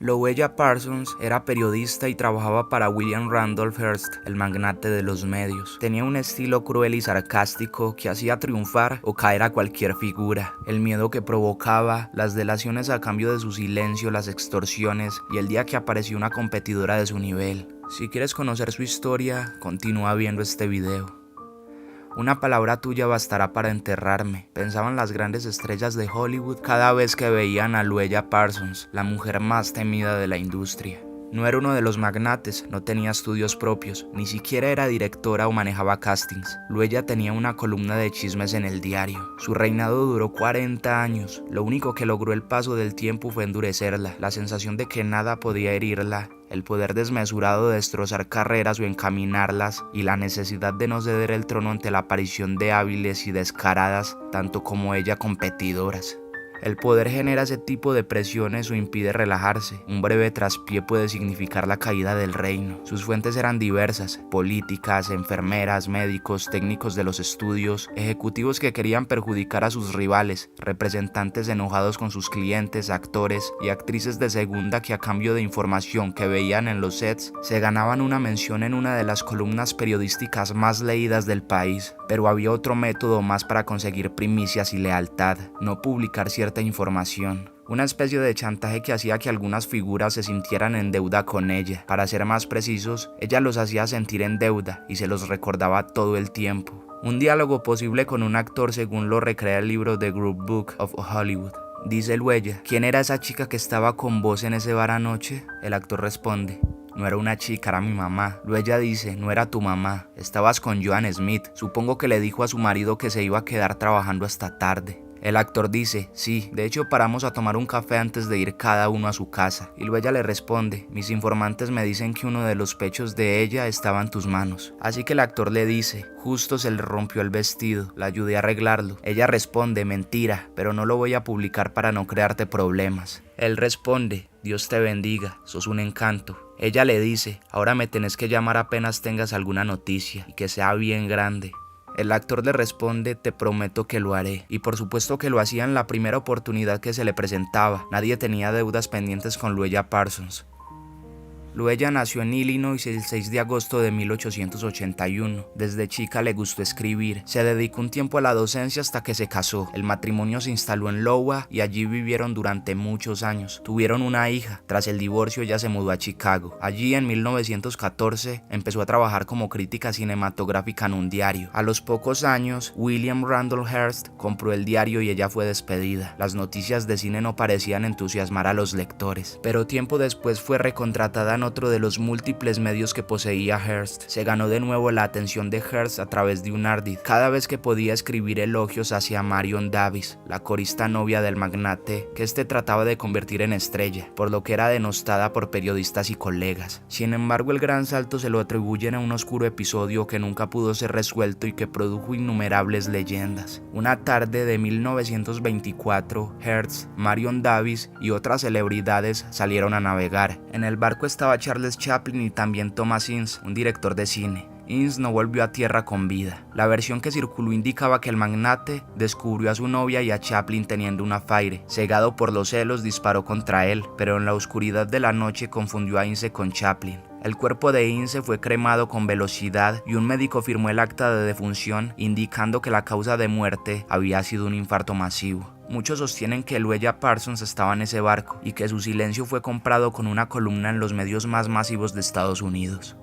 Louella Parsons era periodista y trabajaba para William Randolph Hearst, el magnate de los medios. Tenía un estilo cruel y sarcástico que hacía triunfar o caer a cualquier figura. El miedo que provocaba, las delaciones a cambio de su silencio, las extorsiones y el día que apareció una competidora de su nivel. Si quieres conocer su historia, continúa viendo este video. Una palabra tuya bastará para enterrarme, pensaban las grandes estrellas de Hollywood cada vez que veían a Louella Parsons, la mujer más temida de la industria. No era uno de los magnates, no tenía estudios propios, ni siquiera era directora o manejaba castings. Louella tenía una columna de chismes en el diario. Su reinado duró 40 años. Lo único que logró el paso del tiempo fue endurecerla, la sensación de que nada podía herirla, el poder desmesurado de destrozar carreras o encaminarlas, y la necesidad de no ceder el trono ante la aparición de hábiles y descaradas, tanto como ella, competidoras. El poder genera ese tipo de presiones o impide relajarse. Un breve traspié puede significar la caída del reino. Sus fuentes eran diversas: políticas, enfermeras, médicos, técnicos de los estudios, ejecutivos que querían perjudicar a sus rivales, representantes enojados con sus clientes, actores y actrices de segunda que a cambio de información que veían en los sets se ganaban una mención en una de las columnas periodísticas más leídas del país. Pero había otro método más para conseguir primicias y lealtad: no publicar cierta información. Una especie de chantaje que hacía que algunas figuras se sintieran en deuda con ella. Para ser más precisos, ella los hacía sentir en deuda y se los recordaba todo el tiempo. Un diálogo posible con un actor según lo recrea el libro The Group Book of Hollywood. Dice Louella: ¿quién era esa chica que estaba con vos en ese bar anoche? El actor responde: no era una chica, era mi mamá. Louella dice: no era tu mamá, estabas con Joan Smith. Supongo que le dijo a su marido que se iba a quedar trabajando hasta tarde. El actor dice: sí, de hecho paramos a tomar un café antes de ir cada uno a su casa. Y Louella le responde: mis informantes me dicen que uno de los pechos de ella estaba en tus manos. Así que el actor le dice: justo se le rompió el vestido, la ayudé a arreglarlo. Ella responde: mentira, pero no lo voy a publicar para no crearte problemas. Él responde: Dios te bendiga, sos un encanto. Ella le dice: ahora me tenés que llamar apenas tengas alguna noticia, y que sea bien grande. El actor le responde: te prometo que lo haré. Y por supuesto que lo hacía en la primera oportunidad que se le presentaba. Nadie tenía deudas pendientes con Louella Parsons. Louella nació en Illinois el 6 de agosto de 1881. Desde chica le gustó escribir. Se dedicó un tiempo a la docencia hasta que se casó. El matrimonio se instaló en Iowa y allí vivieron durante muchos años. Tuvieron una hija. Tras el divorcio ella se mudó a Chicago. Allí en 1914 empezó a trabajar como crítica cinematográfica en un diario. A los pocos años, William Randolph Hearst compró el diario y ella fue despedida. Las noticias de cine no parecían entusiasmar a los lectores, pero tiempo después fue recontratada en otro de los múltiples medios que poseía Hearst. Se ganó de nuevo la atención de Hearst a través de un ardid. Cada vez que podía escribir elogios hacia Marion Davies, la corista novia del magnate, que este trataba de convertir en estrella, por lo que era denostada por periodistas y colegas. Sin embargo, el gran salto se lo atribuyen a un oscuro episodio que nunca pudo ser resuelto y que produjo innumerables leyendas. Una tarde de 1924, Hearst, Marion Davies y otras celebridades salieron a navegar. En el barco estaba Charles Chaplin y también Thomas Ince, un director de cine. Ince no volvió a tierra con vida. La versión que circuló indicaba que el magnate descubrió a su novia y a Chaplin teniendo un affaire. Cegado por los celos, disparó contra él, pero en la oscuridad de la noche confundió a Ince con Chaplin. El cuerpo de Ince fue cremado con velocidad y un médico firmó el acta de defunción indicando que la causa de muerte había sido un infarto masivo. Muchos sostienen que Louella Parsons estaba en ese barco y que su silencio fue comprado con una columna en los medios más masivos de Estados Unidos.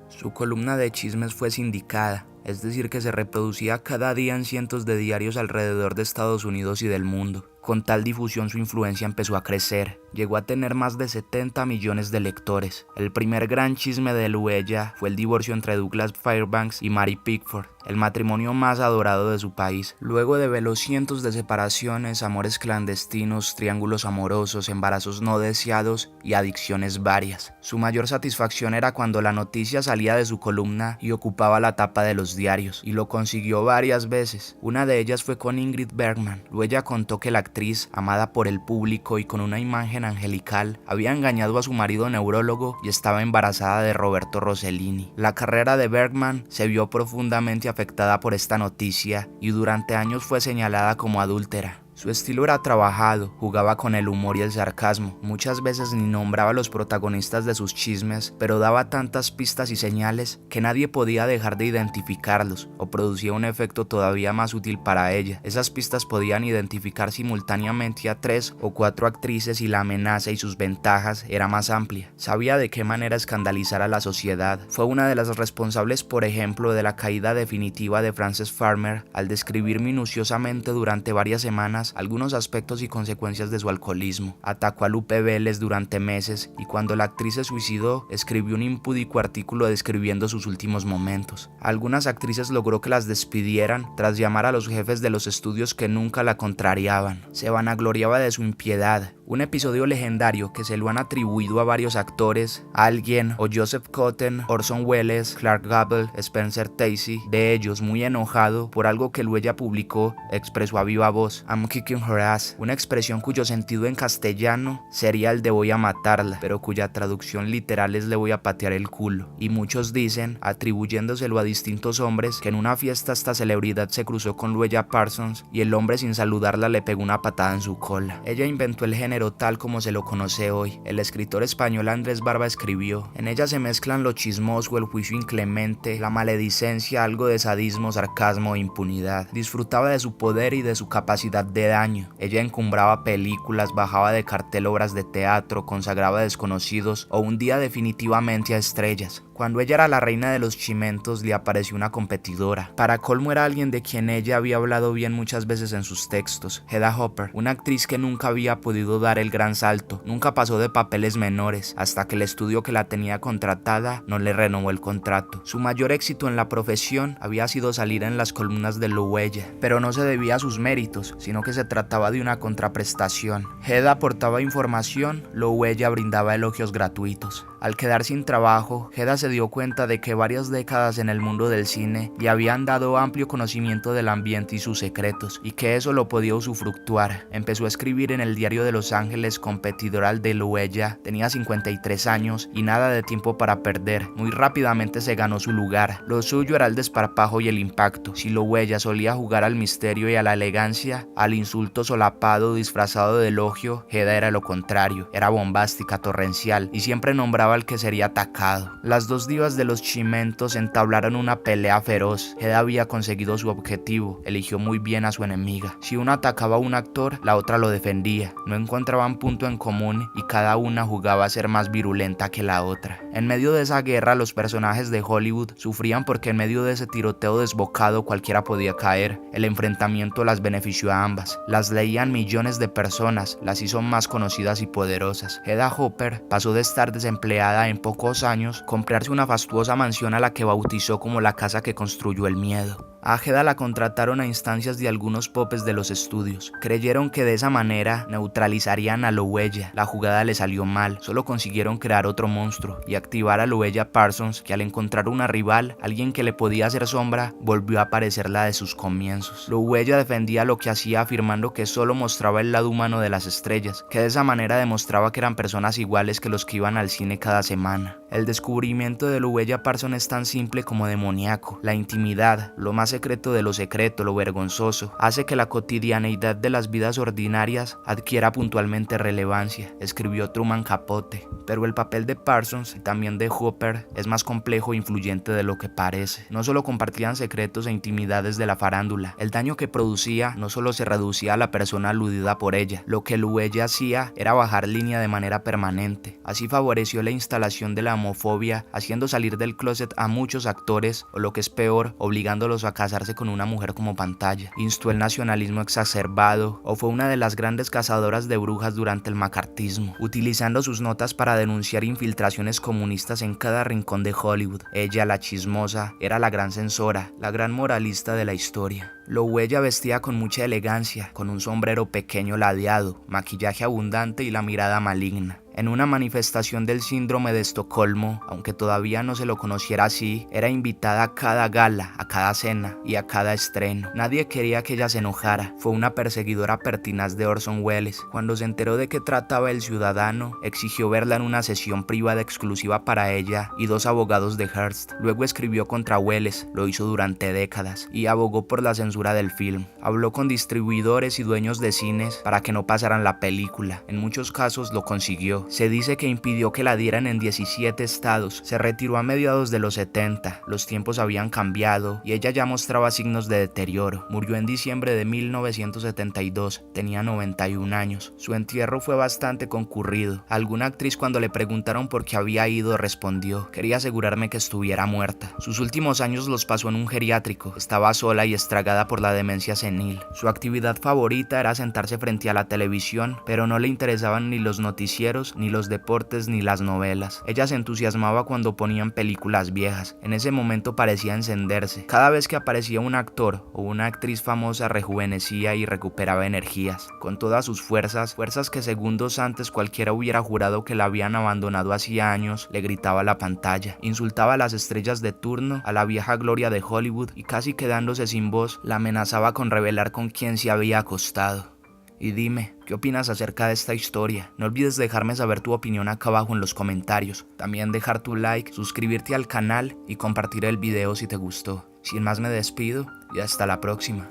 Su columna de chismes fue sindicada, es decir que se reproducía cada día en cientos de diarios alrededor de Estados Unidos y del mundo. Con tal difusión su influencia empezó a crecer. Llegó a tener más de 70 millones de lectores. El primer gran chisme de Louella fue el divorcio entre Douglas Fairbanks y Mary Pickford, el matrimonio más adorado de su país. Luego de ver los cientos de separaciones, amores clandestinos, triángulos amorosos, embarazos no deseados y adicciones varias. Su mayor satisfacción era cuando la noticia salía de su columna y ocupaba la tapa de los diarios, y lo consiguió varias veces. Una de ellas fue con Ingrid Bergman. Louella contó que la actriz, amada por el público y con una imagen angelical, había engañado a su marido neurólogo y estaba embarazada de Roberto Rossellini. La carrera de Bergman se vio profundamente afectada por esta noticia y durante años fue señalada como adúltera. Su estilo era trabajado, jugaba con el humor y el sarcasmo, muchas veces ni nombraba a los protagonistas de sus chismes, pero daba tantas pistas y señales que nadie podía dejar de identificarlos, o producía un efecto todavía más útil para ella. Esas pistas podían identificar simultáneamente a 3 o 4 actrices y la amenaza y sus ventajas era más amplia. Sabía de qué manera escandalizar a la sociedad. Fue una de las responsables, por ejemplo, de la caída definitiva de Frances Farmer al describir minuciosamente durante varias semanas algunos aspectos y consecuencias de su alcoholismo. Atacó a Lupe Vélez durante meses y cuando la actriz se suicidó, escribió un impúdico artículo describiendo sus últimos momentos. Algunas actrices logró que las despidieran tras llamar a los jefes de los estudios que nunca la contrariaban. Se vanagloriaba de su impiedad. Un episodio legendario que se lo han atribuido a varios actores, Alguien o Joseph Cotten, Orson Welles, Clark Gable, Spencer Tracy. De ellos, muy enojado por algo que ella publicó, expresó a viva voz: "I'm kicking her ass", una expresión cuyo sentido en castellano sería el de voy a matarla, pero cuya traducción literal es le voy a patear el culo. Y muchos dicen, atribuyéndoselo a distintos hombres, que en una fiesta esta celebridad se cruzó con Louella Parsons y el hombre sin saludarla le pegó una patada en su cola. Ella inventó el género tal como se lo conoce hoy. El escritor español Andrés Barba escribió: en ella se mezclan lo chismoso, el juicio inclemente, la maledicencia, algo de sadismo, sarcasmo e impunidad. Disfrutaba de su poder y de su capacidad de daño. Ella encumbraba películas, bajaba de cartel obras de teatro, consagraba a desconocidos o hundía definitivamente a estrellas. Cuando ella era la reina de los chimentos, le apareció una competidora. Para colmo era alguien de quien ella había hablado bien muchas veces en sus textos, Hedda Hopper, una actriz que nunca había podido dar el gran salto, nunca pasó de papeles menores, hasta que el estudio que la tenía contratada no le renovó el contrato. Su mayor éxito en la profesión había sido salir en las columnas de Louella, pero no se debía a sus méritos, sino que se trataba de una contraprestación. Hedda aportaba información, Louella brindaba elogios gratuitos. Al quedar sin trabajo, Hedda se dio cuenta de que varias décadas en el mundo del cine le habían dado amplio conocimiento del ambiente y sus secretos, y que eso lo podía usufructuar. Empezó a escribir en el Diario de Los Ángeles, competidor al de Louella. Tenía 53 años y nada de tiempo para perder. Muy rápidamente se ganó su lugar. Lo suyo era el desparpajo y el impacto. Si Louella solía jugar al misterio y a la elegancia, al insulto solapado disfrazado de elogio, Hedda era lo contrario. Era bombástica, torrencial y siempre nombraba al que sería atacado. Las dos divas de los chimentos entablaron una pelea feroz. Hedda había conseguido su objetivo, eligió muy bien a su enemiga. Si una atacaba a un actor, la otra lo defendía. No encontraban punto en común y cada una jugaba a ser más virulenta que la otra. En medio de esa guerra, los personajes de Hollywood sufrían porque en medio de ese tiroteo desbocado cualquiera podía caer. El enfrentamiento las benefició a ambas. Las leían millones de personas, las hizo más conocidas y poderosas. Hedda Hopper pasó de estar desempleada en pocos años, comprarse una fastuosa mansión a la que bautizó como la casa que construyó el miedo. A Hedda la contrataron a instancias de algunos popes de los estudios. Creyeron que de esa manera neutralizarían a Louella. La jugada le salió mal, solo consiguieron crear otro monstruo y activar a Louella Parsons, que al encontrar una rival, alguien que le podía hacer sombra, volvió a aparecer la de sus comienzos. Louella defendía lo que hacía, afirmando que solo mostraba el lado humano de las estrellas, que de esa manera demostraba que eran personas iguales que los que iban al cine cada semana. El descubrimiento de Louella Parsons es tan simple como demoníaco. La intimidad, lo más secreto de lo secreto, lo vergonzoso, hace que la cotidianeidad de las vidas ordinarias adquiera puntualmente relevancia, escribió Truman Capote. Pero el papel de Parsons y también de Hopper es más complejo e influyente de lo que parece. No solo compartían secretos e intimidades de la farándula, el daño que producía no solo se reducía a la persona aludida por ella, lo que Louella hacía era bajar línea de manera permanente. Así favoreció la instalación de la homofobia, haciendo salir del closet a muchos actores, o lo que es peor, obligándolos a casarse con una mujer como pantalla. Instó el nacionalismo exacerbado, o fue una de las grandes cazadoras de brujas durante el macartismo, utilizando sus notas para denunciar infiltraciones comunistas en cada rincón de Hollywood. Ella, la chismosa, era la gran censora, la gran moralista de la historia. Louella vestía con mucha elegancia, con un sombrero pequeño ladeado, maquillaje abundante y la mirada maligna. En una manifestación del síndrome de Estocolmo, aunque todavía no se lo conociera así, era invitada a cada gala, a cada cena y a cada estreno. Nadie quería que ella se enojara. Fue una perseguidora pertinaz de Orson Welles. Cuando se enteró de qué trataba El Ciudadano, exigió verla en una sesión privada exclusiva para ella y 2 abogados de Hearst. Luego escribió contra Welles, lo hizo durante décadas, y abogó por la censura del film. Habló con distribuidores y dueños de cines para que no pasaran la película. En muchos casos lo consiguió. Se dice que impidió que la dieran en 17 estados. Se retiró a mediados de los 70. Los tiempos habían cambiado y ella ya mostraba signos de deterioro. Murió en diciembre de 1972. Tenía 91 años. Su entierro fue bastante concurrido. Alguna actriz, cuando le preguntaron por qué había ido, respondió: quería asegurarme que estuviera muerta. Sus últimos años los pasó en un geriátrico. Estaba sola y estragada por la demencia senil. Su actividad favorita era sentarse frente a la televisión, pero no le interesaban ni los noticieros, ni los deportes, ni las novelas. Ella se entusiasmaba cuando ponían películas viejas. En ese momento parecía encenderse. Cada vez que aparecía un actor o una actriz famosa, rejuvenecía y recuperaba energías. Con todas sus fuerzas que segundos antes cualquiera hubiera jurado que la habían abandonado hacía años, le gritaba a la pantalla. Insultaba a las estrellas de turno, a la vieja gloria de Hollywood, y casi quedándose sin voz, la amenazaba con revelar con quién se había acostado. Y dime, ¿qué opinas acerca de esta historia? No olvides dejarme saber tu opinión acá abajo en los comentarios. También dejar tu like, suscribirte al canal y compartir el video si te gustó. Sin más me despido y hasta la próxima.